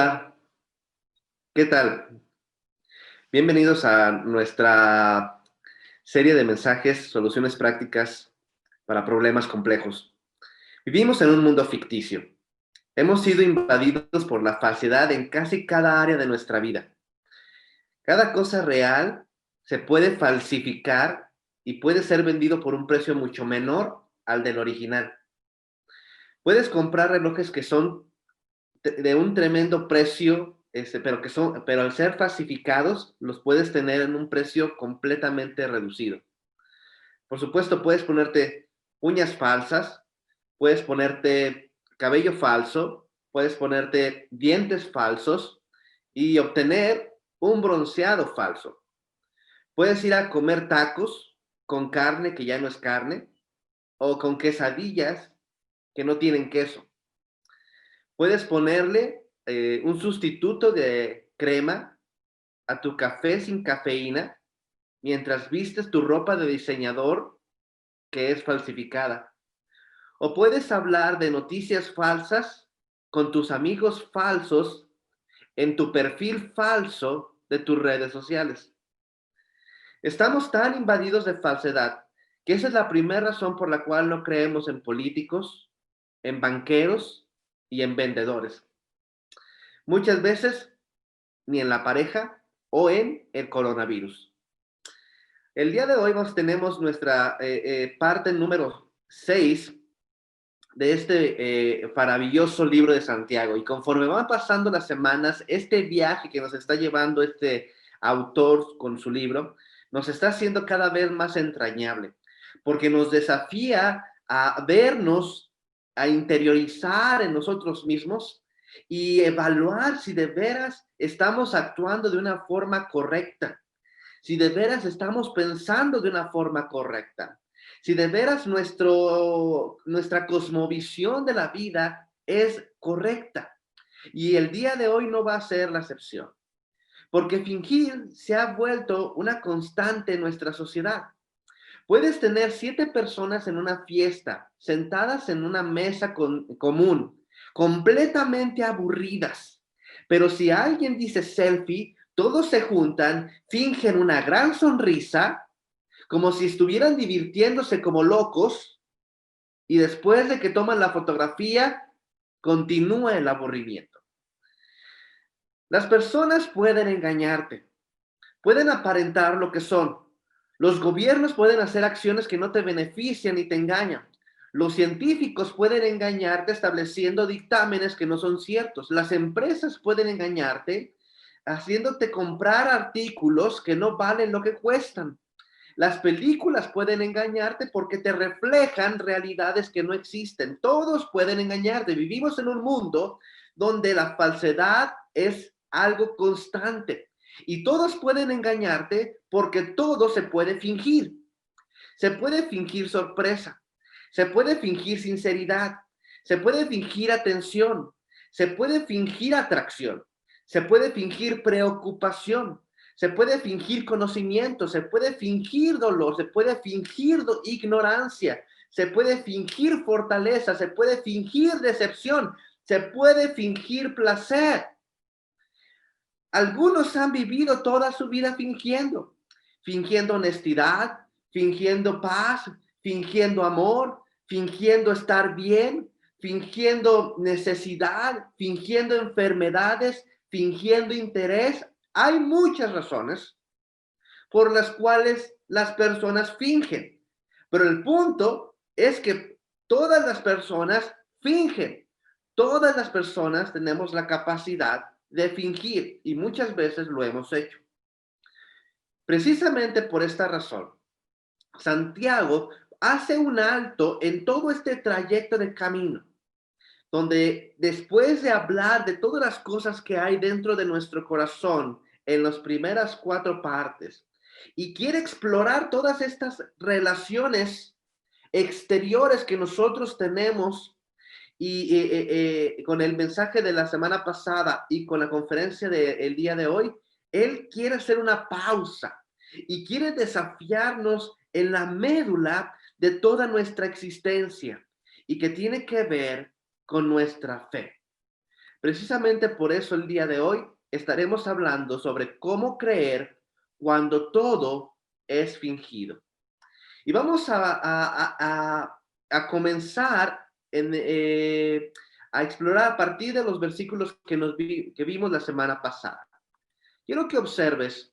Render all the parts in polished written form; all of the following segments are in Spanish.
Hola, ¿qué tal? Bienvenidos a nuestra serie de mensajes, soluciones prácticas para problemas complejos. Vivimos en un mundo ficticio. Hemos sido invadidos por la falsedad en casi cada área de nuestra vida. Cada cosa real se puede falsificar y puede ser vendido por un precio mucho menor al del original. Puedes comprar relojes que son de un tremendo precio, pero al ser falsificados, los puedes tener en un precio completamente reducido. Por supuesto, puedes ponerte uñas falsas, puedes ponerte cabello falso, puedes ponerte dientes falsos y obtener un bronceado falso. Puedes ir a comer tacos con carne que ya no es carne o con quesadillas que no tienen queso. Puedes ponerle un sustituto de crema a tu café sin cafeína mientras vistes tu ropa de diseñador que es falsificada. O puedes hablar de noticias falsas con tus amigos falsos en tu perfil falso de tus redes sociales. Estamos tan invadidos de falsedad que esa es la primera razón por la cual no creemos en políticos, en banqueros y en vendedores. Muchas veces ni en la pareja o en el coronavirus. El día de hoy tenemos nuestra parte número 6 de este maravilloso libro de Santiago. Y conforme van pasando las semanas, este viaje que nos está llevando este autor con su libro, nos está haciendo cada vez más entrañable, porque nos desafía a vernos, a interiorizar en nosotros mismos y evaluar si de veras estamos actuando de una forma correcta, si de veras estamos pensando de una forma correcta, si de veras nuestra cosmovisión de la vida es correcta. Y el día de hoy no va a ser la excepción, porque fingir se ha vuelto una constante en nuestra sociedad. Puedes tener 7 personas en una fiesta, sentadas en una mesa común, completamente aburridas. Pero si alguien dice selfie, todos se juntan, fingen una gran sonrisa, como si estuvieran divirtiéndose como locos, y después de que toman la fotografía, continúa el aburrimiento. Las personas pueden engañarte, pueden aparentar lo que son. Los gobiernos pueden hacer acciones que no te benefician y te engañan. Los científicos pueden engañarte estableciendo dictámenes que no son ciertos. Las empresas pueden engañarte haciéndote comprar artículos que no valen lo que cuestan. Las películas pueden engañarte porque te reflejan realidades que no existen. Todos pueden engañarte. Vivimos en un mundo donde la falsedad es algo constante. Y todos pueden engañarte porque todo se puede fingir. Se puede fingir sorpresa. Se puede fingir sinceridad. Se puede fingir atención. Se puede fingir atracción. Se puede fingir preocupación. Se puede fingir conocimiento, se puede fingir dolor, se puede fingir ignorancia, se puede fingir fortaleza, se puede fingir decepción, se puede fingir placer. Algunos han vivido toda su vida fingiendo honestidad, fingiendo paz, fingiendo amor, fingiendo estar bien, fingiendo necesidad, fingiendo enfermedades, fingiendo interés. Hay muchas razones por las cuales las personas fingen, pero el punto es que todas las personas fingen. Todas las personas tenemos la capacidad de fingir y muchas veces lo hemos hecho. Precisamente por esta razón, Santiago hace un alto en todo este trayecto de camino, donde después de hablar de todas las cosas que hay dentro de nuestro corazón en las primeras 4 partes, y quiere explorar todas estas relaciones exteriores que nosotros tenemos y con el mensaje de la semana pasada y con la conferencia del día de hoy, él quiere hacer una pausa y quiere desafiarnos en la médula de toda nuestra existencia y que tiene que ver con nuestra fe. Precisamente por eso el día de hoy estaremos hablando sobre cómo creer cuando todo es fingido. Y vamos a comenzar a explorar a partir de los versículos que vimos la semana pasada. Quiero que observes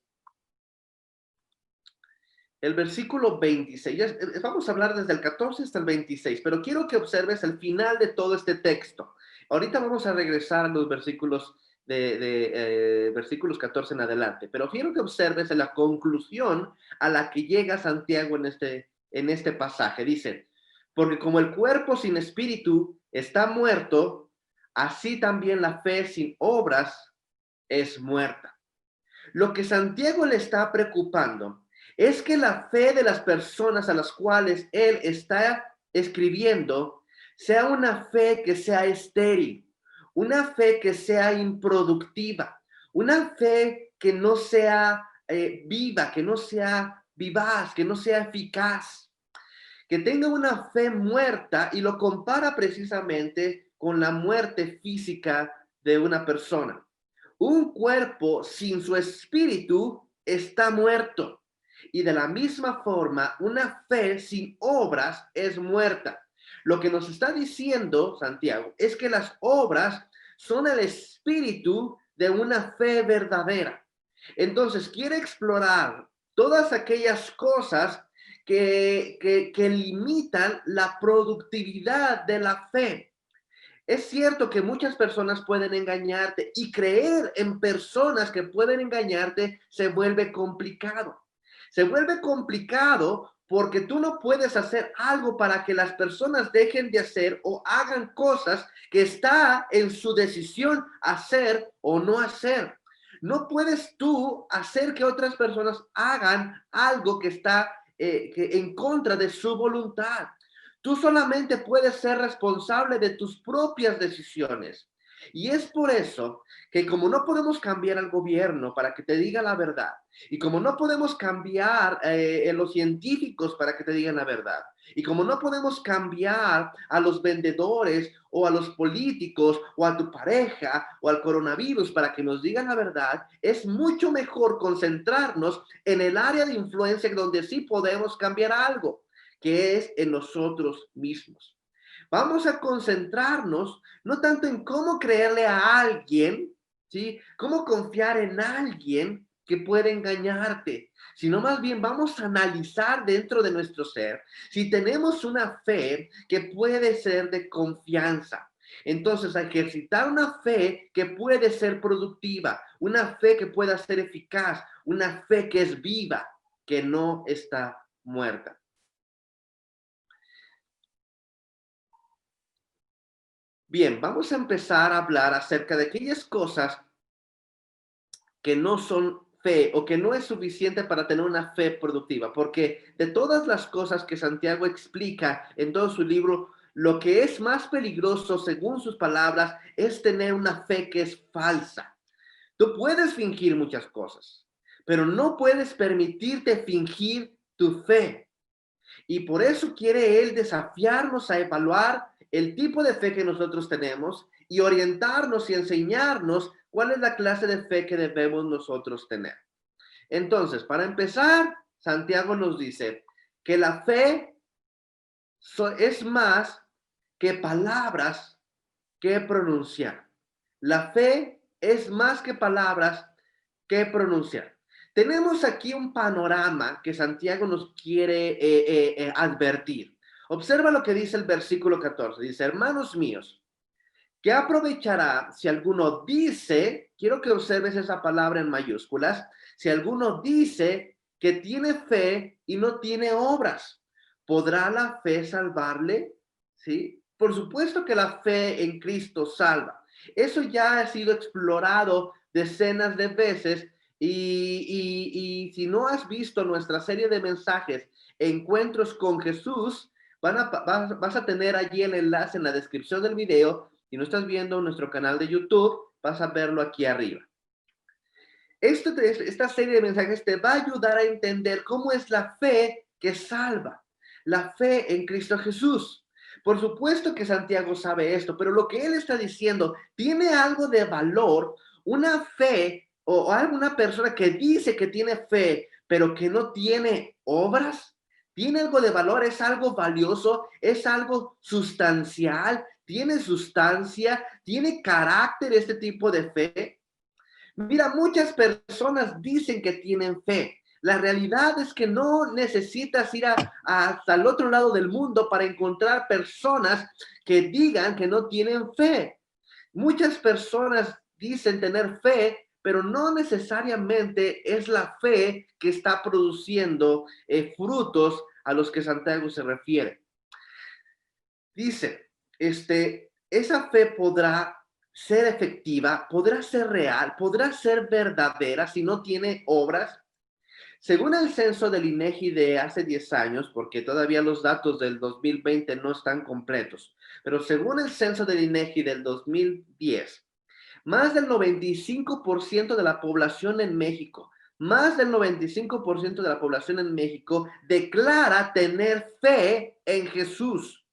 el versículo 26. Vamos a hablar desde el 14 hasta el 26, pero quiero que observes el final de todo este texto. Ahorita vamos a regresar a los versículos versículos 14 en adelante, pero quiero que observes la conclusión a la que llega Santiago en este pasaje. Dice, porque como el cuerpo sin espíritu está muerto, así también la fe sin obras es muerta. Lo que Santiago le está preocupando es que la fe de las personas a las cuales él está escribiendo sea una fe que sea estéril, una fe que sea improductiva, una fe que no sea viva, que no sea vivaz, que no sea eficaz, que tenga una fe muerta, y lo compara precisamente con la muerte física de una persona. Un cuerpo sin su espíritu está muerto. Y de la misma forma, una fe sin obras es muerta. Lo que nos está diciendo Santiago es que las obras son el espíritu de una fe verdadera. Entonces, quiere explorar todas aquellas cosas que limitan la productividad de la fe. Es cierto que muchas personas pueden engañarte, y creer en personas que pueden engañarte se vuelve complicado. Se vuelve complicado porque tú no puedes hacer algo para que las personas dejen de hacer o hagan cosas que está en su decisión hacer o no hacer. No puedes tú hacer que otras personas hagan algo que está en contra de su voluntad. Tú solamente puedes ser responsable de tus propias decisiones. Y es por eso que, como no podemos cambiar al gobierno para que te diga la verdad, y como no podemos cambiar a los científicos para que te digan la verdad, y como no podemos cambiar a los vendedores o a los políticos o a tu pareja o al coronavirus para que nos digan la verdad, es mucho mejor concentrarnos en el área de influencia donde sí podemos cambiar algo, que es en nosotros mismos. Vamos a concentrarnos no tanto en cómo creerle a alguien, ¿sí? Cómo confiar en alguien que puede engañarte, sino más bien vamos a analizar dentro de nuestro ser si tenemos una fe que puede ser de confianza. Entonces, a ejercitar una fe que puede ser productiva, una fe que pueda ser eficaz, una fe que es viva, que no está muerta. Bien, vamos a empezar a hablar acerca de aquellas cosas que no son fe o que no es suficiente para tener una fe productiva, porque de todas las cosas que Santiago explica en todo su libro, lo que es más peligroso, según sus palabras, es tener una fe que es falsa. Tú puedes fingir muchas cosas, pero no puedes permitirte fingir tu fe. Y por eso quiere él desafiarnos a evaluar el tipo de fe que nosotros tenemos y orientarnos y enseñarnos cuál es la clase de fe que debemos nosotros tener. Entonces, para empezar, Santiago nos dice que la fe es más que palabras que pronunciar. La fe es más que palabras que pronunciar. Tenemos aquí un panorama que Santiago nos quiere advertir. Observa lo que dice el versículo 14. Dice, hermanos míos, ¿qué aprovechará si alguno dice, quiero que observes esa palabra en mayúsculas, si alguno dice que tiene fe y no tiene obras? ¿Podrá la fe salvarle? ¿Sí? Por supuesto que la fe en Cristo salva. Eso ya ha sido explorado decenas de veces, y si no has visto nuestra serie de mensajes, Encuentros con Jesús, vas a tener allí el enlace en la descripción del video. Si no estás viendo nuestro canal de YouTube, vas a verlo aquí arriba. Esta serie de mensajes te va a ayudar a entender cómo es la fe que salva, la fe en Cristo Jesús. Por supuesto que Santiago sabe esto, pero lo que él está diciendo tiene algo de valor, una fe o alguna persona que dice que tiene fe, pero que no tiene obras, tiene algo de valor, es algo valioso, es algo sustancial, tiene sustancia, tiene carácter este tipo de fe. Mira, muchas personas dicen que tienen fe. La realidad es que no necesitas ir hasta el otro lado del mundo para encontrar personas que digan que no tienen fe. Muchas personas dicen tener fe, pero no necesariamente es la fe que está produciendo frutos a los que Santiago se refiere. Dice, esa fe podrá ser efectiva, podrá ser real, podrá ser verdadera si no tiene obras. Según el censo del INEGI de hace 10 años, porque todavía los datos del 2020 no están completos, pero según el censo del INEGI del 2010, más del 95% de la población en México, más del 95% de la población en México declara tener fe en Jesús.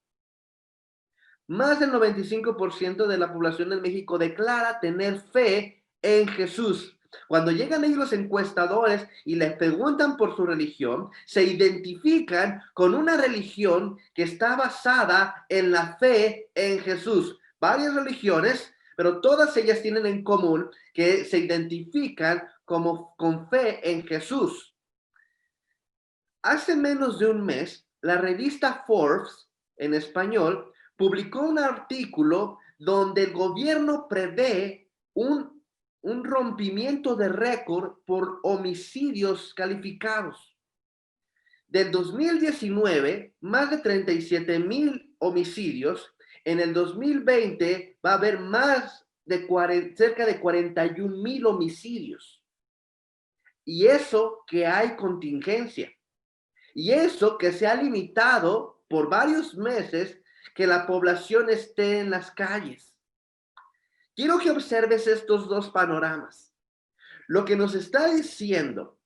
Más del 95% de la población en México declara tener fe en Jesús. Cuando llegan ellos los encuestadores y les preguntan por su religión, se identifican con una religión que está basada en la fe en Jesús. Varias religiones, pero todas ellas tienen en común que se identifican como con fe en Jesús. Hace menos de un mes, la revista Forbes, en español, publicó un artículo donde el gobierno prevé un rompimiento de récord por homicidios calificados. Del 2019, más de 37,000 homicidios. En el 2020 va a haber cerca de 41,000 homicidios. Y eso que hay contingencia. Y eso que se ha limitado por varios meses que la población esté en las calles. Quiero que observes estos dos panoramas. Lo que nos está diciendo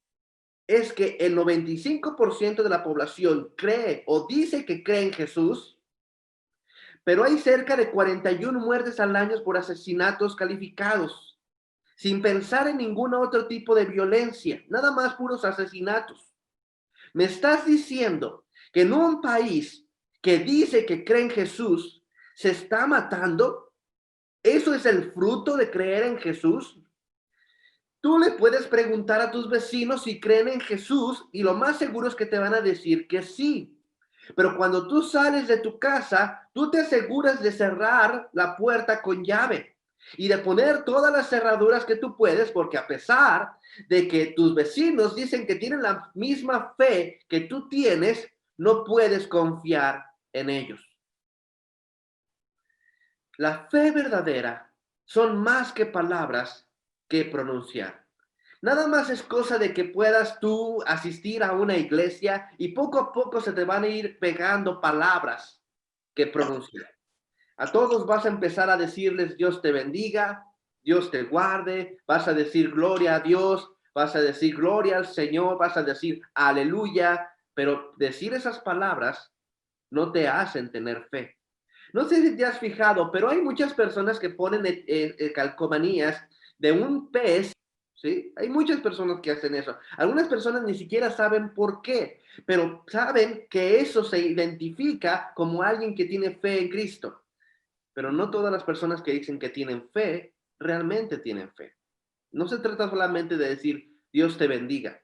es que el 95% de la población cree o dice que cree en Jesús, pero hay cerca de 41 muertes al año por asesinatos calificados, sin pensar en ningún otro tipo de violencia, nada más puros asesinatos. Me estás diciendo que en un país que dice que cree en Jesús se está matando. ¿Eso es el fruto de creer en Jesús? Tú le puedes preguntar a tus vecinos si creen en Jesús y lo más seguro es que te van a decir que sí. Pero cuando tú sales de tu casa, tú te aseguras de cerrar la puerta con llave y de poner todas las cerraduras que tú puedes, porque a pesar de que tus vecinos dicen que tienen la misma fe que tú tienes, no puedes confiar en ellos. La fe verdadera son más que palabras que pronunciar. Nada más es cosa de que puedas tú asistir a una iglesia y poco a poco se te van a ir pegando palabras que pronunciar. A todos vas a empezar a decirles Dios te bendiga, Dios te guarde, vas a decir gloria a Dios, vas a decir gloria al Señor, vas a decir aleluya, pero decir esas palabras no te hacen tener fe. No sé si te has fijado, pero hay muchas personas que ponen calcomanías de un pez, ¿sí? Hay muchas personas que hacen eso. Algunas personas ni siquiera saben por qué, pero saben que eso se identifica como alguien que tiene fe en Cristo. Pero no todas las personas que dicen que tienen fe, realmente tienen fe. No se trata solamente de decir, Dios te bendiga.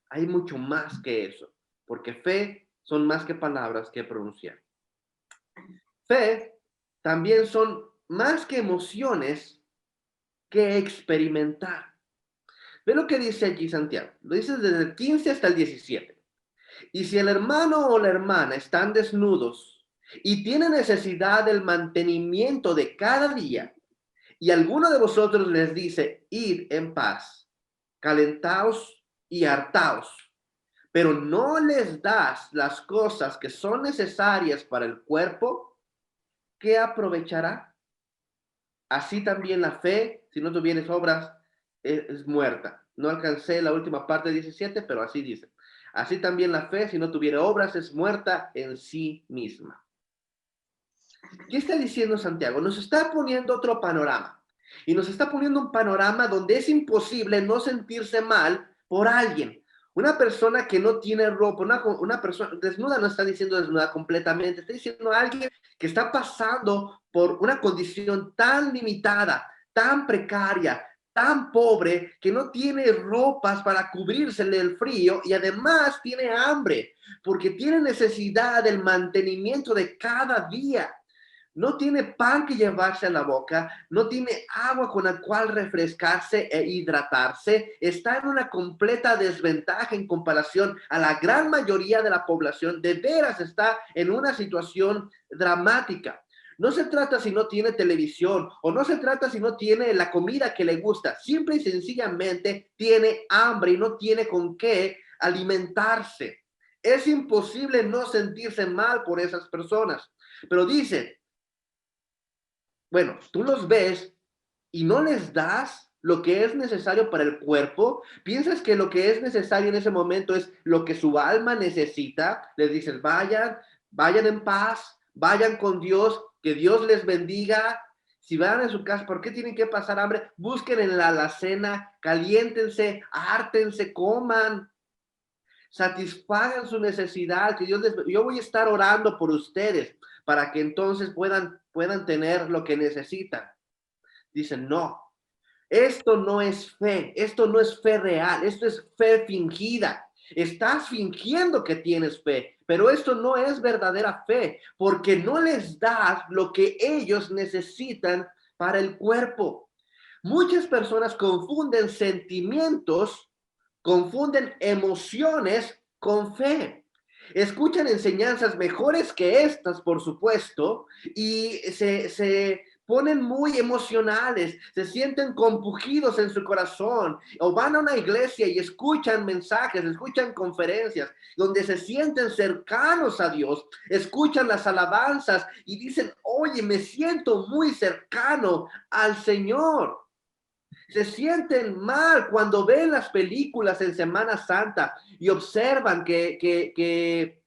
Hay mucho más que eso, porque fe son más que palabras que pronunciar. Fe también son más que emociones que experimentar. Ve lo que dice aquí Santiago. Lo dice desde el 15 hasta el 17. Y si el hermano o la hermana están desnudos y tienen necesidad del mantenimiento de cada día, y alguno de vosotros les dice, id en paz, calentaos y hartaos, pero no les das las cosas que son necesarias para el cuerpo, ¿qué aprovechará? Así también la fe, si no tuvieres obras, es muerta. No alcancé la última parte de 17, pero así dice. Así también la fe, si no tuviera obras, es muerta en sí misma. ¿Qué está diciendo Santiago? Nos está poniendo otro panorama. Y nos está poniendo un panorama donde es imposible no sentirse mal por alguien. Una persona que no tiene ropa, una persona desnuda no está diciendo desnuda completamente, está diciendo a alguien que está pasando por una condición tan limitada, tan precaria, tan pobre, que no tiene ropas para cubrírsele el frío y además tiene hambre, porque tiene necesidad del mantenimiento de cada día. No tiene pan que llevarse a la boca, no tiene agua con la cual refrescarse e hidratarse, está en una completa desventaja en comparación a la gran mayoría de la población, de veras está en una situación dramática. No se trata si no tiene televisión o no se trata si no tiene la comida que le gusta, simple y sencillamente tiene hambre y no tiene con qué alimentarse. Es imposible no sentirse mal por esas personas, pero dice, bueno, tú los ves y no les das lo que es necesario para el cuerpo, piensas que lo que es necesario en ese momento es lo que su alma necesita, les dices, vayan en paz, vayan con Dios, que Dios les bendiga. Si van a su casa, ¿por qué tienen que pasar hambre? Busquen en la alacena, caliéntense, hártense, coman, satisfagan su necesidad, que yo voy a estar orando por ustedes para que entonces puedan tener lo que necesitan. Dicen, no, esto no es fe, esto no es fe real, esto es fe fingida. Estás fingiendo que tienes fe, pero esto no es verdadera fe, porque no les das lo que ellos necesitan para el cuerpo. Muchas personas confunden sentimientos, confunden emociones con fe. Escuchan enseñanzas mejores que estas, por supuesto, y se ponen muy emocionales, se sienten compungidos en su corazón, o van a una iglesia y escuchan mensajes, escuchan conferencias, donde se sienten cercanos a Dios, escuchan las alabanzas y dicen, oye, me siento muy cercano al Señor. Se sienten mal cuando ven las películas en Semana Santa y observan que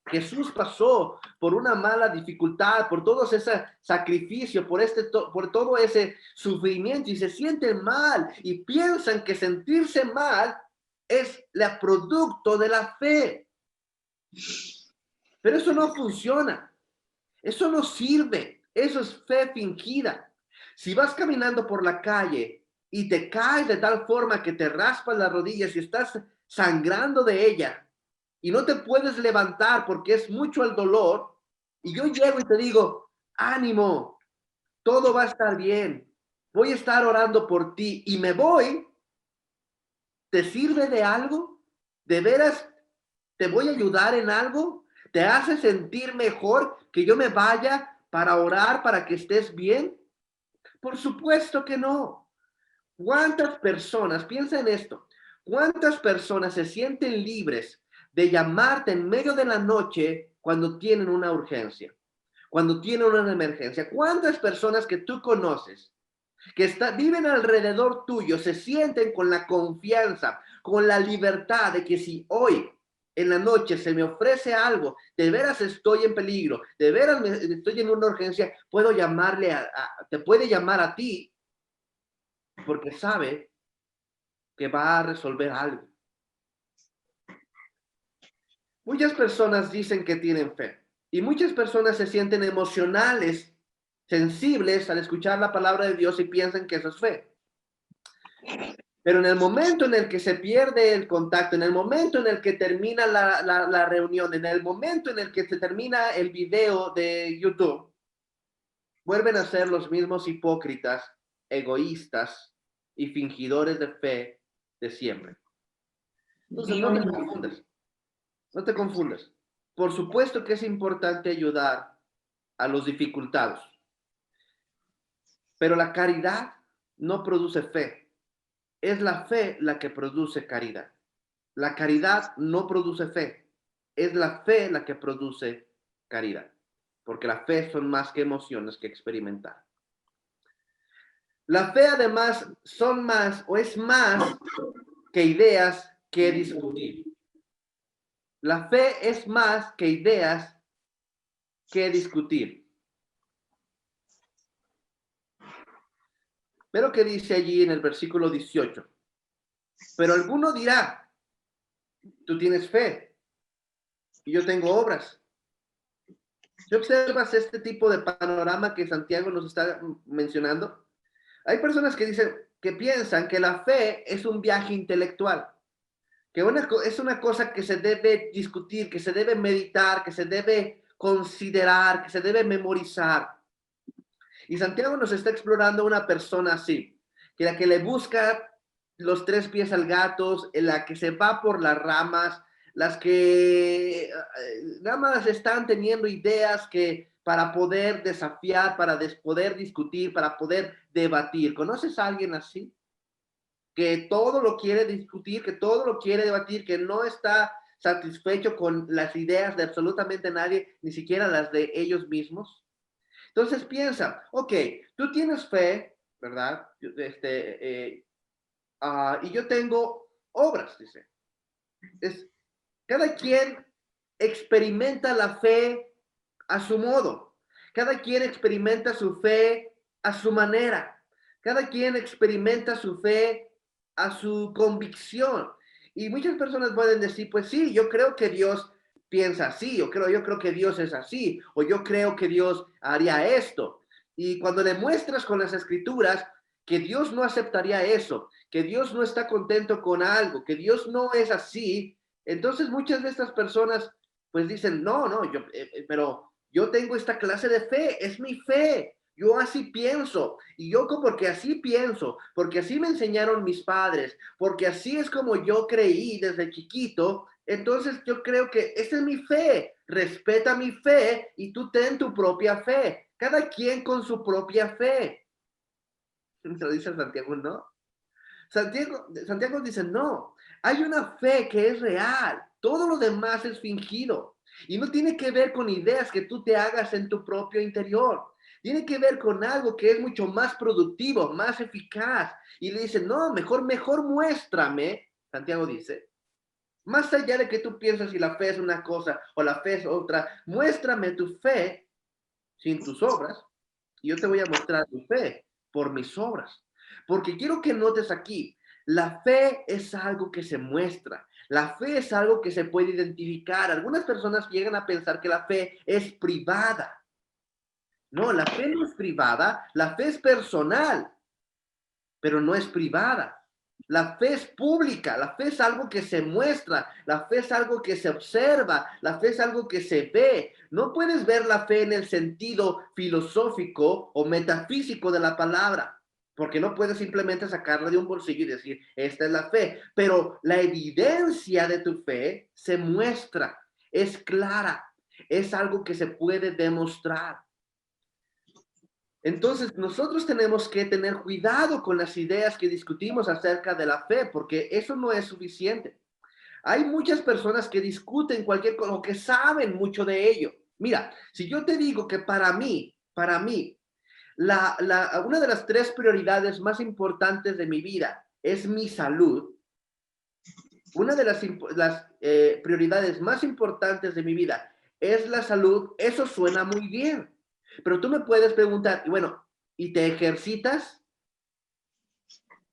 Jesús pasó por una mala dificultad, por todo ese sacrificio, por todo ese sufrimiento y se sienten mal y piensan que sentirse mal es el producto de la fe. Pero eso no funciona. Eso no sirve. Eso es fe fingida. Si vas caminando por la calle y te caes de tal forma que te raspas las rodillas y estás sangrando de ella y no te puedes levantar porque es mucho el dolor, y yo llego y te digo, ánimo, todo va a estar bien, voy a estar orando por ti y me voy, ¿te sirve de algo? ¿De veras te voy a ayudar en algo? ¿Te hace sentir mejor que yo me vaya para orar para que estés bien? Por supuesto que no. ¿Cuántas personas, piensa en esto, cuántas personas se sienten libres de llamarte en medio de la noche cuando tienen una urgencia, cuando tienen una emergencia? ¿Cuántas personas que tú conoces que viven alrededor tuyo se sienten con la confianza, con la libertad de que si hoy en la noche se me ofrece algo, de veras estoy en peligro, de veras estoy en una urgencia, puedo llamarle te puede llamar a ti porque sabe que va a resolver algo? Muchas personas dicen que tienen fe y muchas personas se sienten emocionales, sensibles al escuchar la palabra de Dios y piensan que eso es fe. Pero en el momento en el que se pierde el contacto, en el momento en el que termina la reunión, en el momento en el que se termina el video de YouTube, vuelven a ser los mismos hipócritas, egoístas y fingidores de fe de siempre. Entonces, no te confundas, no te confundas. Por supuesto que es importante ayudar a los dificultados, pero la caridad no produce fe. Es la fe la que produce caridad. La caridad no produce fe. Es la fe la que produce caridad. Porque la fe son más que emociones que experimentar. La fe además son más o es más que ideas que discutir. La fe es más que ideas que discutir. Ve lo que dice allí en el versículo 18. Pero alguno dirá, tú tienes fe y yo tengo obras. Si observas este tipo de panorama que Santiago nos está mencionando, hay personas que dicen, que piensan que la fe es un viaje intelectual, que es una cosa que se debe discutir, que se debe meditar, que se debe considerar, que se debe memorizar. Y Santiago nos está explorando una persona así, que la que le busca los tres pies al gato, en la que se va por las ramas, las que nada más están teniendo ideas que para poder desafiar, para poder discutir, para poder debatir. ¿Conoces a alguien así? Que todo lo quiere discutir, que todo lo quiere debatir, que no está satisfecho con las ideas de absolutamente nadie, ni siquiera las de ellos mismos. Entonces piensa, ok, tú tienes fe, ¿verdad? Y yo tengo obras, dice. Es, cada quien experimenta la fe a su modo. Cada quien experimenta su fe a su manera. Cada quien experimenta su fe a su convicción. Y muchas personas pueden decir, pues sí, yo creo que Dios piensa así, yo creo que Dios es así, o yo creo que Dios haría esto. Y cuando demuestras con las escrituras que Dios no aceptaría eso, que Dios no está contento con algo, que Dios no es así, entonces muchas de estas personas pues dicen, no, no, pero yo tengo esta clase de fe, es mi fe, yo así pienso, y yo porque así pienso, porque así me enseñaron mis padres, porque así es como yo creí desde chiquito, entonces yo creo que esa es mi fe, respeta mi fe y tú ten tu propia fe, cada quien con su propia fe. Se lo dice Santiago, ¿no? Santiago dice, no, hay una fe que es real, todo lo demás es fingido y no tiene que ver con ideas que tú te hagas en tu propio interior, tiene que ver con algo que es mucho más productivo, más eficaz. Y le dice, no, mejor muéstrame, Santiago dice, más allá de que tú piensas si la fe es una cosa o la fe es otra, muéstrame tu fe sin tus obras y yo te voy a mostrar tu fe por mis obras. Porque quiero que notes aquí, la fe es algo que se muestra, la fe es algo que se puede identificar. Algunas personas llegan a pensar que la fe es privada. No, la fe no es privada, la fe es personal, pero no es privada. La fe es pública, la fe es algo que se muestra, la fe es algo que se observa, la fe es algo que se ve. No puedes ver la fe en el sentido filosófico o metafísico de la palabra, porque no puedes simplemente sacarla de un bolsillo y decir, esta es la fe, pero la evidencia de tu fe se muestra, es clara, es algo que se puede demostrar. Entonces, nosotros tenemos que tener cuidado con las ideas que discutimos acerca de la fe, porque eso no es suficiente. Hay muchas personas que discuten cualquier cosa, o que saben mucho de ello. Mira, si yo te digo que para mí, una de las tres prioridades más importantes de mi vida es mi salud, una de las prioridades más importantes de mi vida es la salud, eso suena muy bien. Pero tú me puedes preguntar, y bueno, ¿y te ejercitas?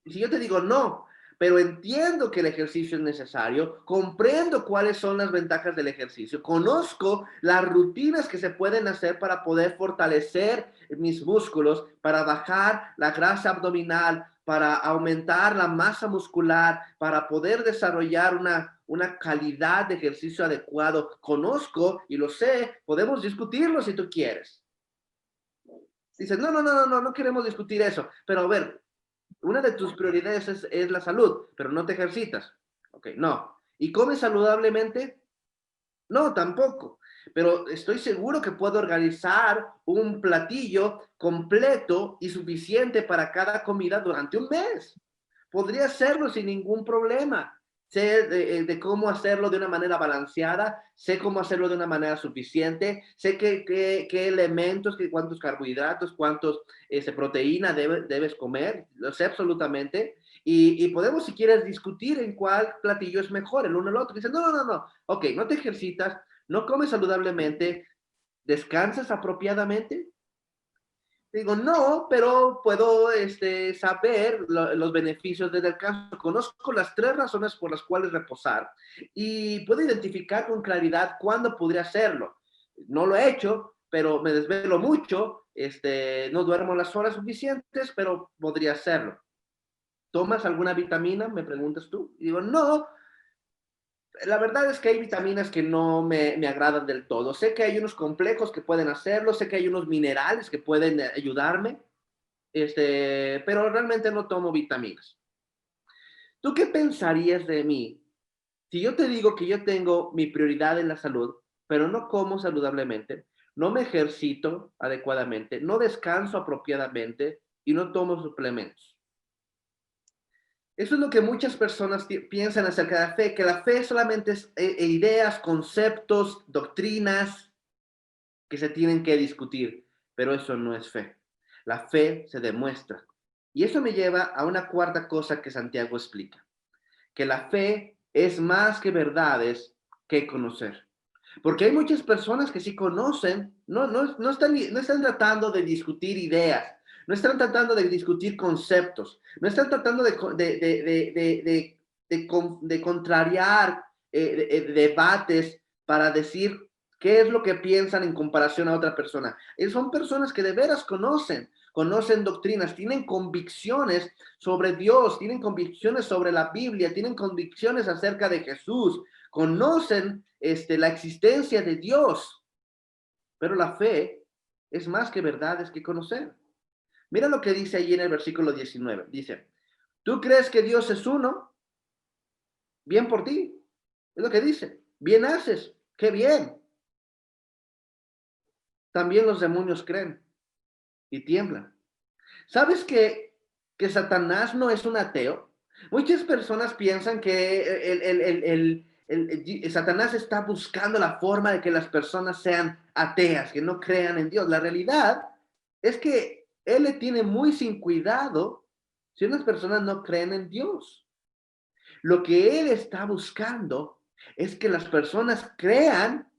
Y si yo te digo no, pero entiendo que el ejercicio es necesario, comprendo cuáles son las ventajas del ejercicio, conozco las rutinas que se pueden hacer para poder fortalecer mis músculos, para bajar la grasa abdominal, para aumentar la masa muscular, para poder desarrollar una calidad de ejercicio adecuado. Conozco y lo sé, podemos discutirlo si tú quieres. Dices, no queremos discutir eso, pero a ver, una de tus prioridades es la salud, pero no te ejercitas. Ok, no. ¿Y comes saludablemente? No, tampoco. Pero estoy seguro que puedo organizar un platillo completo y suficiente para cada comida durante un mes. Podría hacerlo sin ningún problema. Sé de cómo hacerlo de una manera balanceada, sé cómo hacerlo de una manera suficiente, sé qué elementos, cuántos carbohidratos, cuántos proteína debes comer, lo sé absolutamente. Y podemos, si quieres, discutir en cuál platillo es mejor, el uno o el otro. Dicen, no. Ok, no te ejercitas, no comes saludablemente, descansas apropiadamente. Digo, no, pero puedo saber los beneficios del descanso. Conozco las 3 razones por las cuales reposar y puedo identificar con claridad cuándo podría hacerlo. No lo he hecho, pero me desvelo mucho, no duermo las horas suficientes, pero podría hacerlo. ¿Tomas alguna vitamina? Me preguntas tú. Y digo, no, la verdad es que hay vitaminas que no me agradan del todo. Sé que hay unos complejos que pueden hacerlo, sé que hay unos minerales que pueden ayudarme, pero realmente no tomo vitaminas. ¿Tú qué pensarías de mí si yo te digo que yo tengo mi prioridad en la salud, pero no como saludablemente, no me ejercito adecuadamente, no descanso apropiadamente y no tomo suplementos? Eso es lo que muchas personas piensan acerca de la fe, que la fe solamente es ideas, conceptos, doctrinas que se tienen que discutir, pero eso no es fe. La fe se demuestra. Y eso me lleva a una cuarta cosa que Santiago explica, que la fe es más que verdades que conocer. Porque hay muchas personas que sí conocen, no están tratando de discutir ideas, no están tratando de discutir conceptos, no están tratando de contrariar debates para decir qué es lo que piensan en comparación a otra persona. Son personas que de veras conocen doctrinas, tienen convicciones sobre Dios, tienen convicciones sobre la Biblia, tienen convicciones acerca de Jesús, conocen la existencia de Dios, pero la fe es más que verdades que conocer. Mira lo que dice allí en el versículo 19. Dice, ¿tú crees que Dios es uno? Bien por ti. Es lo que dice. Bien haces. Qué bien. También los demonios creen y tiemblan. ¿Sabes que Satanás no es un ateo? Muchas personas piensan que Satanás está buscando la forma de que las personas sean ateas, que no crean en Dios. La realidad es que él le tiene muy sin cuidado si unas personas no creen en Dios. Lo que él está buscando es que las personas crean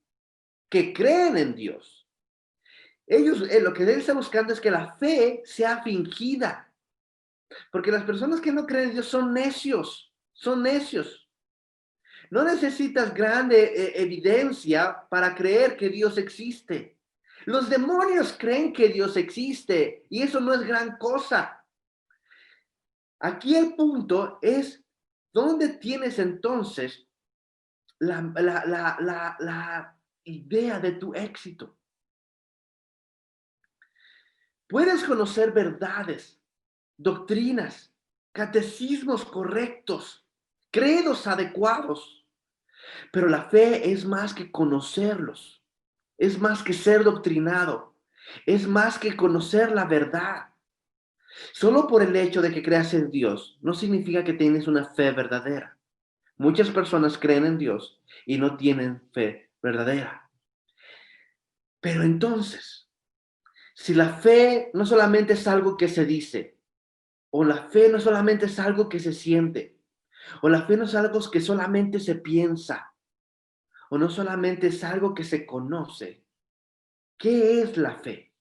que creen en Dios. Lo que él está buscando es que la fe sea fingida. Porque las personas que no creen en Dios son necios, son necios. No necesitas grande evidencia para creer que Dios existe. Los demonios creen que Dios existe y eso no es gran cosa. Aquí el punto es, ¿dónde tienes entonces la idea de tu éxito? Puedes conocer verdades, doctrinas, catecismos correctos, credos adecuados, pero la fe es más que conocerlos, es más que ser doctrinado, es más que conocer la verdad. Solo por el hecho de que creas en Dios no significa que tienes una fe verdadera. Muchas personas creen en Dios y no tienen fe verdadera. Pero entonces, si la fe no solamente es algo que se dice, o la fe no solamente es algo que se siente, o la fe no es algo que solamente se piensa, o no solamente es algo que se conoce, ¿qué es la fe?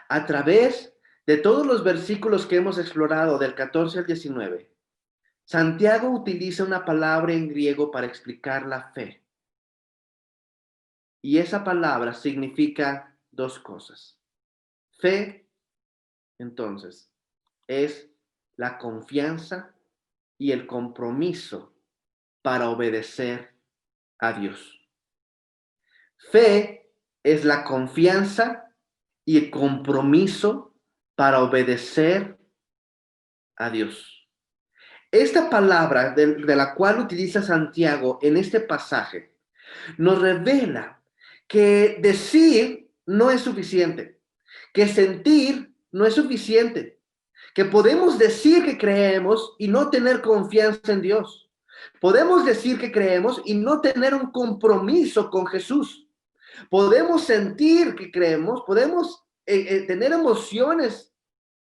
A través de todos los versículos que hemos explorado, del 14 al 19, Santiago utiliza una palabra en griego para explicar la fe. Y esa palabra significa dos cosas. Fe, entonces, es la confianza y el compromiso para obedecer a Dios. Fe es la confianza y el compromiso para obedecer a Dios. Esta palabra de la cual utiliza Santiago en este pasaje nos revela que decir no es suficiente, que sentir no es suficiente, que podemos decir que creemos y no tener confianza en Dios. Podemos decir que creemos y no tener un compromiso con Jesús. Podemos sentir que creemos, podemos tener emociones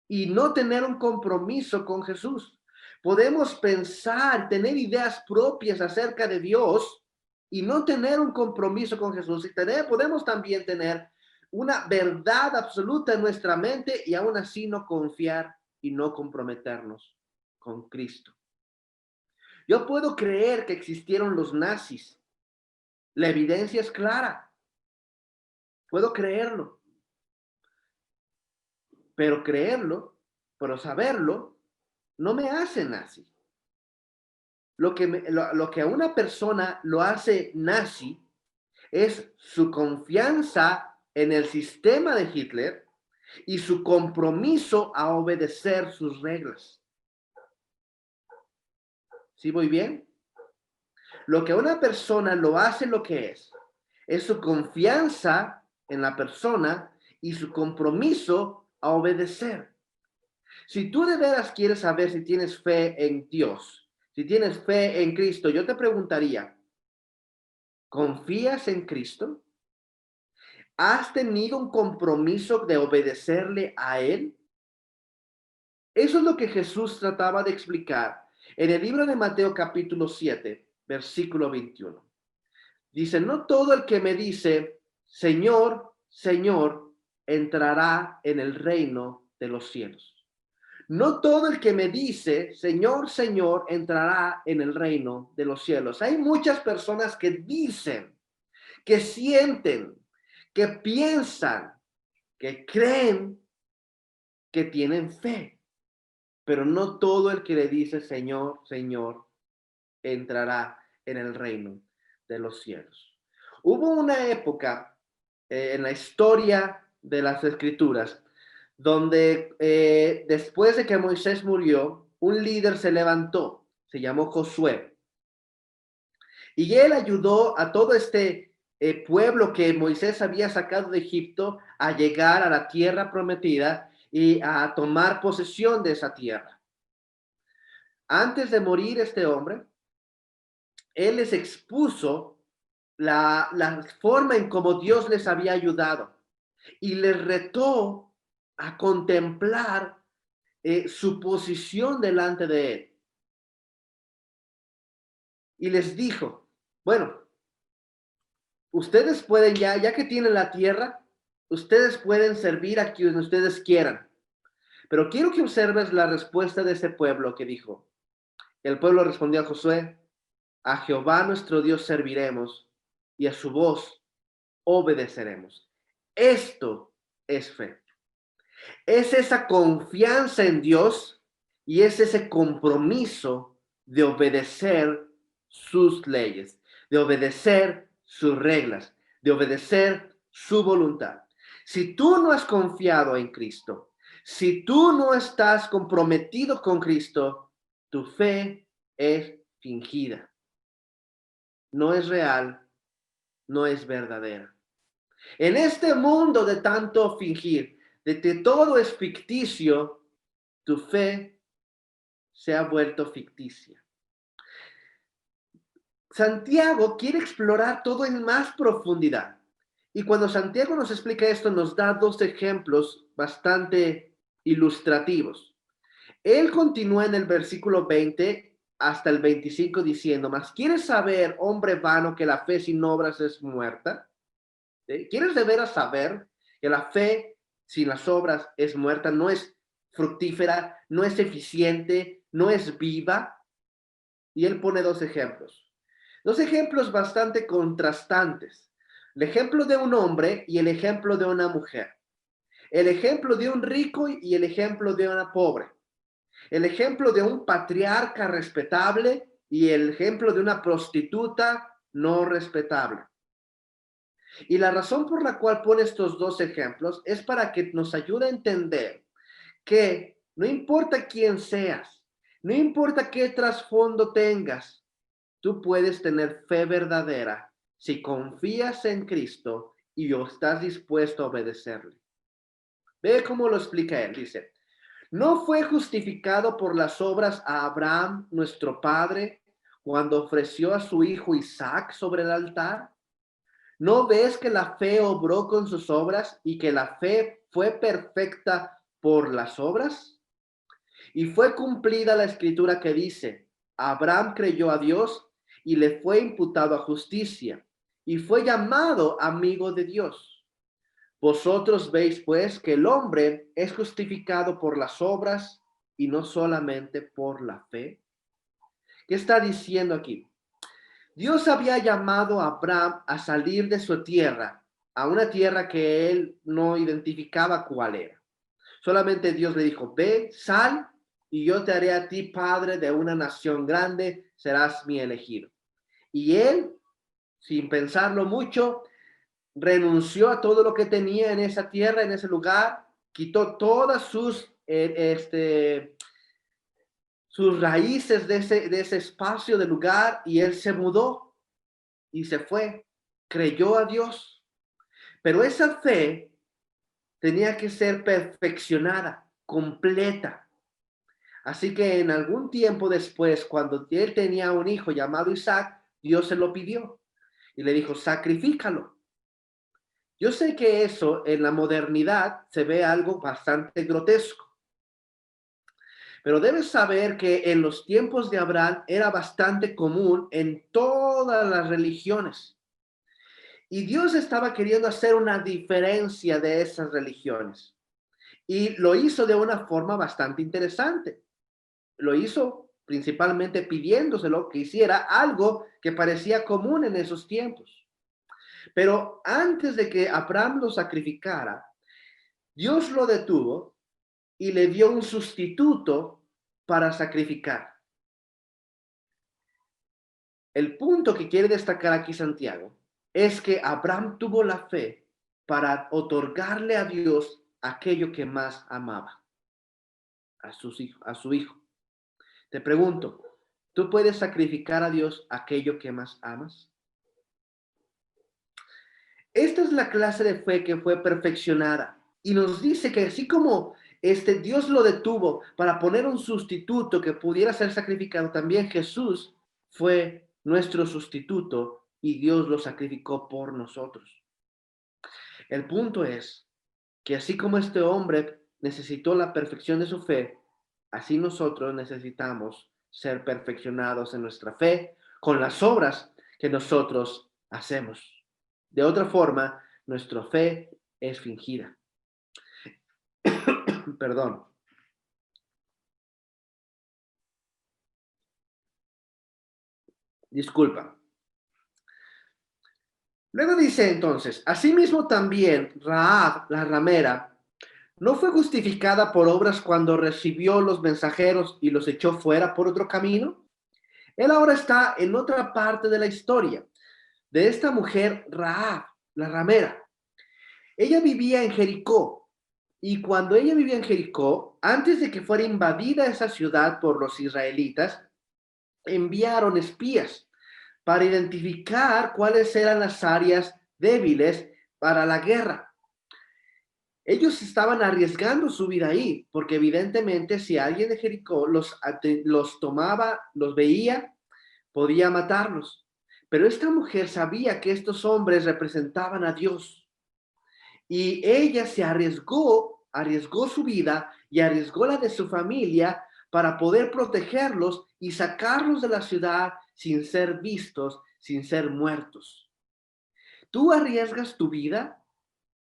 y no tener un compromiso con Jesús. Podemos pensar, tener ideas propias acerca de Dios y no tener un compromiso con Jesús. Podemos también tener una verdad absoluta en nuestra mente y aún así no confiar y no comprometernos con Cristo. Yo puedo creer que existieron los nazis. La evidencia es clara. Puedo creerlo. Pero creerlo, pero saberlo, no me hace nazi. Lo que a una persona lo hace nazi es su confianza en el sistema de Hitler y su compromiso a obedecer sus reglas. ¿Sí voy bien? Lo que a una persona lo hace lo que es su confianza en la persona y su compromiso a obedecer. Si tú de veras quieres saber si tienes fe en Dios, si tienes fe en Cristo, yo te preguntaría, ¿confías en Cristo? ¿Has tenido un compromiso de obedecerle a Él? Eso es lo que Jesús trataba de explicar en el libro de Mateo capítulo 7, versículo 21. Dice, no todo el que me dice, Señor, Señor, entrará en el reino de los cielos. No todo el que me dice, Señor, Señor, entrará en el reino de los cielos. Hay muchas personas que dicen, que sienten, que piensan, que creen que tienen fe, pero no todo el que le dice, Señor, Señor, entrará en el reino de los cielos. Hubo una época en la historia de las Escrituras donde después de que Moisés murió, un líder se levantó, se llamó Josué, y él ayudó a todo este pueblo que Moisés había sacado de Egipto a llegar a la tierra prometida y a tomar posesión de esa tierra. Antes de morir este hombre, él les expuso la forma en cómo Dios les había ayudado y les retó a contemplar su posición delante de él. Y les dijo, bueno, ustedes pueden ya que tienen la tierra, ustedes pueden servir a quien ustedes quieran. Pero quiero que observes la respuesta de ese pueblo que dijo. El pueblo respondió a Josué, a Jehová nuestro Dios serviremos y a su voz obedeceremos. Esto es fe. Es esa confianza en Dios y es ese compromiso de obedecer sus leyes, de obedecer sus reglas, de obedecer su voluntad. Si tú no has confiado en Cristo, si tú no estás comprometido con Cristo, tu fe es fingida. No es real, no es verdadera. En este mundo de tanto fingir, de que todo es ficticio, tu fe se ha vuelto ficticia. Santiago quiere explorar todo en más profundidad. Y cuando Santiago nos explica esto, nos da dos ejemplos bastante ilustrativos. Él continúa en el versículo 20 hasta el 25 diciendo, mas ¿quieres saber, hombre vano, que la fe sin obras es muerta? ¿Sí? ¿Quieres de veras saber que la fe sin las obras es muerta, no es fructífera, no es eficiente, no es viva? Y él pone dos ejemplos bastante contrastantes. El ejemplo de un hombre y el ejemplo de una mujer. El ejemplo de un rico y el ejemplo de una pobre. El ejemplo de un patriarca respetable y el ejemplo de una prostituta no respetable. Y la razón por la cual pone estos dos ejemplos es para que nos ayude a entender que no importa quién seas, no importa qué trasfondo tengas, tú puedes tener fe verdadera si confías en Cristo y estás dispuesto a obedecerle. Ve cómo lo explica él, dice, ¿no fue justificado por las obras a Abraham, nuestro padre, cuando ofreció a su hijo Isaac sobre el altar? ¿No ves que la fe obró con sus obras y que la fe fue perfecta por las obras? Y fue cumplida la escritura que dice, Abraham creyó a Dios y le fue imputado a justicia y fue llamado amigo de Dios. Vosotros veis, pues, que el hombre es justificado por las obras y no solamente por la fe. ¿Qué está diciendo aquí? Dios había llamado a Abraham a salir de su tierra, a una tierra que él no identificaba cuál era. Solamente Dios le dijo, ve, sal, y yo te haré a ti padre de una nación grande, serás mi elegido. Y él, sin pensarlo mucho, renunció a todo lo que tenía en esa tierra, en ese lugar, quitó todas sus raíces de ese espacio, de lugar, y él se mudó y se fue, creyó a Dios. Pero esa fe tenía que ser perfeccionada, completa. Así que en algún tiempo después, cuando él tenía un hijo llamado Isaac, Dios se lo pidió y le dijo, sacrifícalo. Yo sé que eso en la modernidad se ve algo bastante grotesco, pero debes saber que en los tiempos de Abraham era bastante común en todas las religiones. Y Dios estaba queriendo hacer una diferencia de esas religiones. Y lo hizo de una forma bastante interesante. Lo hizo principalmente pidiéndoselo que hiciera algo que parecía común en esos tiempos. Pero antes de que Abraham lo sacrificara, Dios lo detuvo y le dio un sustituto para sacrificar. El punto que quiere destacar aquí Santiago es que Abraham tuvo la fe para otorgarle a Dios aquello que más amaba, a su hijo. Te pregunto, ¿tú puedes sacrificar a Dios aquello que más amas? Esta es la clase de fe que fue perfeccionada y nos dice que así como Dios lo detuvo para poner un sustituto que pudiera ser sacrificado, también Jesús fue nuestro sustituto y Dios lo sacrificó por nosotros. El punto es que así como este hombre necesitó la perfección de su fe, así nosotros necesitamos ser perfeccionados en nuestra fe con las obras que nosotros hacemos. De otra forma, nuestra fe es fingida. Perdón. Disculpa. Luego dice entonces, asimismo también Rahab, la ramera, no fue justificada por obras cuando recibió los mensajeros y los echó fuera por otro camino. Él ahora está en otra parte de la historia de esta mujer Rahab, la ramera. Ella vivía en Jericó y cuando ella vivía en Jericó, antes de que fuera invadida esa ciudad por los israelitas, enviaron espías para identificar cuáles eran las áreas débiles para la guerra. Ellos estaban arriesgando su vida ahí, porque evidentemente si alguien de Jericó los tomaba, los veía, podía matarlos. Pero esta mujer sabía que estos hombres representaban a Dios. Y ella se arriesgó su vida y arriesgó la de su familia para poder protegerlos y sacarlos de la ciudad sin ser vistos, sin ser muertos. ¿Tú arriesgas tu vida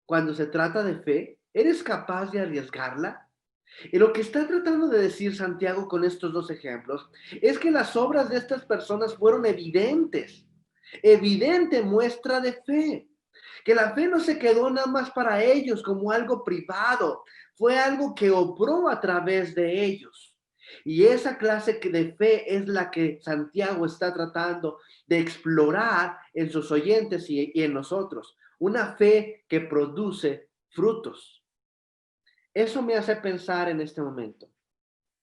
cuando se trata de fe? ¿Eres capaz de arriesgarla? Y lo que está tratando de decir Santiago con estos dos ejemplos es que las obras de estas personas fueron evidentes, evidente muestra de fe. Que la fe no se quedó nada más para ellos como algo privado, fue algo que obró a través de ellos. Y esa clase de fe es la que Santiago está tratando de explorar en sus oyentes y en nosotros. Una fe que produce frutos. Eso me hace pensar en este momento.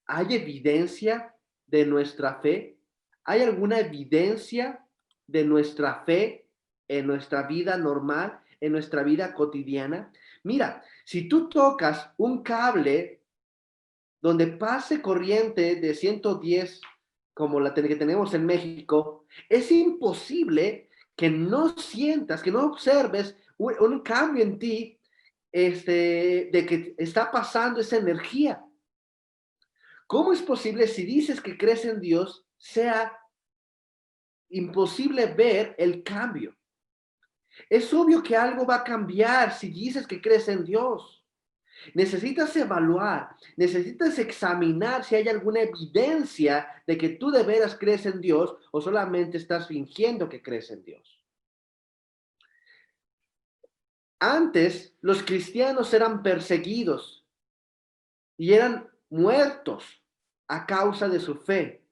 ¿Hay evidencia de nuestra fe? ¿Hay alguna evidencia de nuestra fe en nuestra vida normal, en nuestra vida cotidiana? Mira, si tú tocas un cable donde pase corriente de 110, como la que tenemos en México, es imposible que no sientas, que no observes un cambio en ti, de que está pasando esa energía. ¿Cómo es posible si dices que crees en Dios, sea imposible ver el cambio? Es obvio que algo va a cambiar si dices que crees en Dios. Necesitas evaluar, necesitas examinar si hay alguna evidencia de que tú de veras crees en Dios o solamente estás fingiendo que crees en Dios. Antes, los cristianos eran perseguidos y eran muertos a causa de su fe.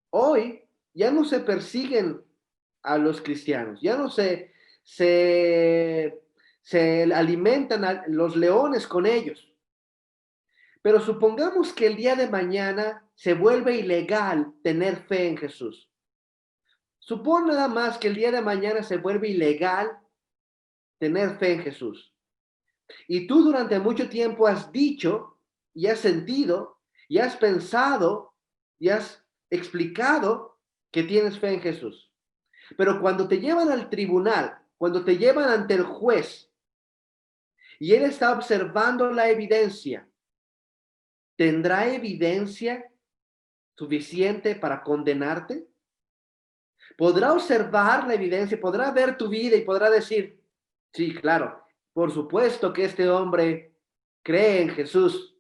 Hoy ya no se persiguen a los cristianos, ya no se alimentan a los leones con ellos. Pero supongamos que el día de mañana se vuelve ilegal tener fe en Jesús. Supón nada más que el día de mañana se vuelve ilegal tener fe en Jesús. Y tú durante mucho tiempo has dicho y has sentido y has pensado y has explicado que tienes fe en Jesús. Pero cuando te llevan al tribunal, cuando te llevan ante el juez y él está observando la evidencia, ¿tendrá evidencia suficiente para condenarte? ¿Podrá observar la evidencia, podrá ver tu vida y podrá decir, sí, claro, por supuesto que este hombre cree en Jesús,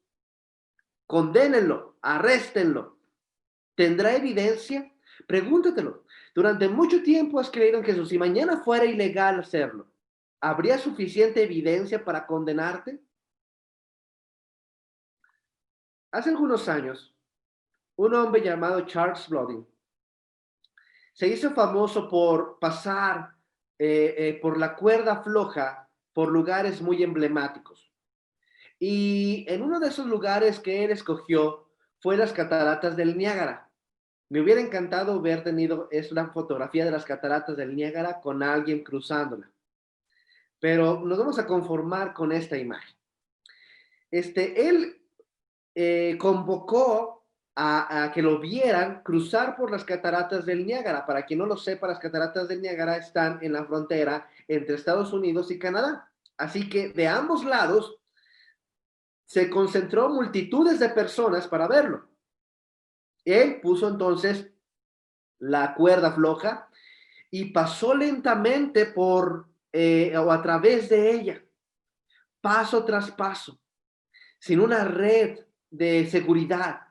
condénenlo, arréstenlo? ¿Tendrá evidencia? Pregúntatelo. Durante mucho tiempo has creído en Jesús. Si mañana fuera ilegal hacerlo, ¿habría suficiente evidencia para condenarte? Hace algunos años, un hombre llamado Charles Blodin se hizo famoso por pasar por la cuerda floja por lugares muy emblemáticos. Y en uno de esos lugares que él escogió fue las cataratas del Niágara. Me hubiera encantado haber tenido una fotografía de las cataratas del Niágara con alguien cruzándola. Pero nos vamos a conformar con esta imagen. Él convocó a que lo vieran cruzar por las cataratas del Niágara. Para quien no lo sepa, las cataratas del Niágara están en la frontera entre Estados Unidos y Canadá. Así que de ambos lados se concentró multitudes de personas para verlo. Él puso entonces la cuerda floja y pasó lentamente o a través de ella, paso tras paso, sin una red de seguridad.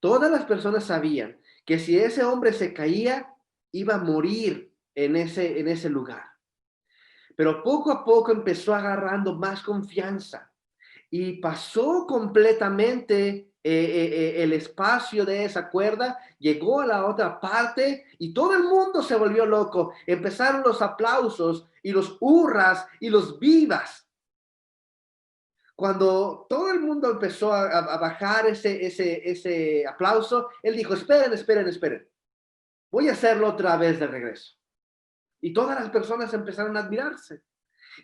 Todas las personas sabían que si ese hombre se caía, iba a morir en ese lugar. Pero poco a poco empezó agarrando más confianza y pasó completamente el espacio de esa cuerda, llegó a la otra parte y todo el mundo se volvió loco. Empezaron los aplausos y los hurras y los vivas. Cuando todo el mundo empezó a bajar ese aplauso, él dijo, esperen. Voy a hacerlo otra vez de regreso. Y todas las personas empezaron a admirarse.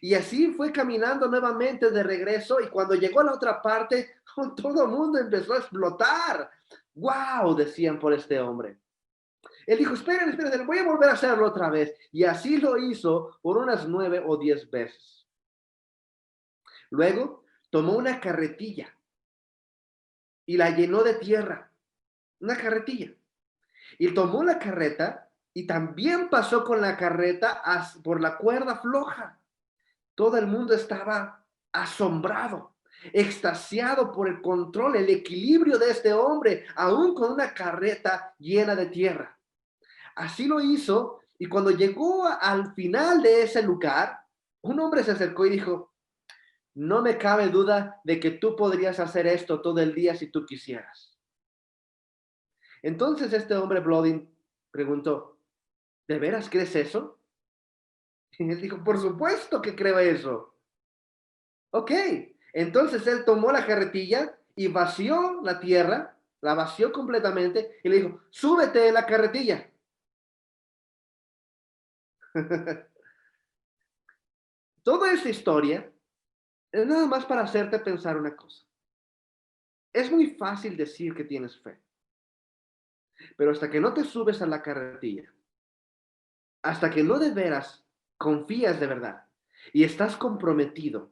Y así fue caminando nuevamente de regreso y cuando llegó a la otra parte, todo el mundo empezó a explotar. ¡Wow! Decían por este hombre. Él dijo, esperen, voy a volver a hacerlo otra vez. Y así lo hizo por unas 9 o 10 veces. Luego tomó una carretilla y la llenó de tierra. Una carretilla. Y tomó la carreta y también pasó con la carreta por la cuerda floja. Todo el mundo estaba asombrado, extasiado por el control, el equilibrio de este hombre, aún con una carreta llena de tierra. Así lo hizo, y cuando llegó al final de ese lugar, un hombre se acercó y dijo, no me cabe duda de que tú podrías hacer esto todo el día si tú quisieras. Entonces este hombre Blodin preguntó, ¿de veras crees eso? Y él dijo, por supuesto que creo eso. Ok, entonces él tomó la carretilla y vació la tierra, la vació completamente y le dijo, súbete en la carretilla. Toda esta historia es nada más para hacerte pensar una cosa. Es muy fácil decir que tienes fe, pero hasta que no te subes a la carretilla, hasta que no de veras confías de verdad y estás comprometido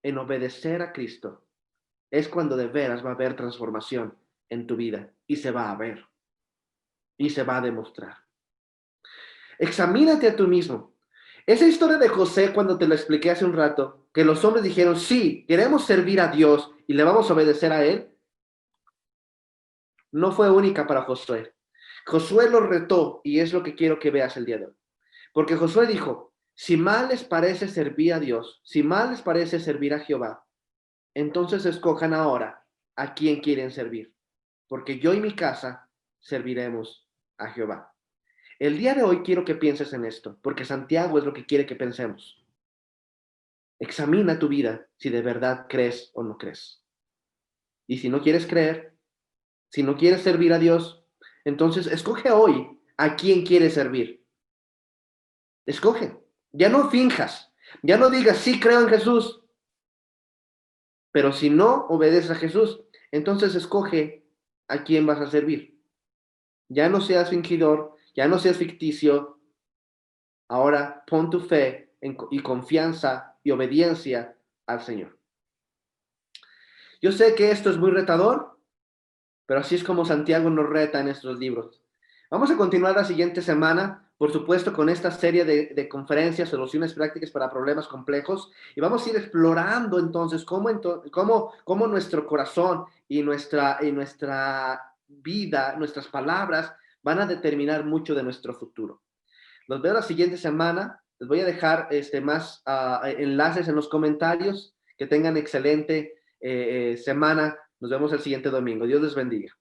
en obedecer a Cristo, es cuando de veras va a haber transformación en tu vida y se va a ver y se va a demostrar. Examínate a tú mismo. Esa historia de José, cuando te lo expliqué hace un rato, que los hombres dijeron, sí, queremos servir a Dios y le vamos a obedecer a Él, no fue única para Josué. Josué lo retó y es lo que quiero que veas el día de hoy. Porque Josué dijo, si mal les parece servir a Dios, si mal les parece servir a Jehová, entonces escojan ahora a quién quieren servir. Porque yo y mi casa serviremos a Jehová. El día de hoy quiero que pienses en esto, porque Santiago es lo que quiere que pensemos. Examina tu vida si de verdad crees o no crees. Y si no quieres creer, si no quieres servir a Dios, entonces escoge hoy a quién quieres servir. Escoge. Ya no finjas. Ya no digas, sí creo en Jesús. Pero si no obedeces a Jesús, entonces escoge a quién vas a servir. Ya no seas fingidor, ya no seas ficticio. Ahora pon tu fe y confianza y obediencia al Señor. Yo sé que esto es muy retador, pero así es como Santiago nos reta en estos libros. Vamos a continuar la siguiente semana, por supuesto, con esta serie de conferencias, soluciones prácticas para problemas complejos, y vamos a ir explorando entonces cómo nuestro corazón y nuestra vida, nuestras palabras, van a determinar mucho de nuestro futuro. Los veo la siguiente semana. Les voy a dejar más enlaces en los comentarios. Que tengan excelente semana. Nos vemos el siguiente domingo. Dios les bendiga.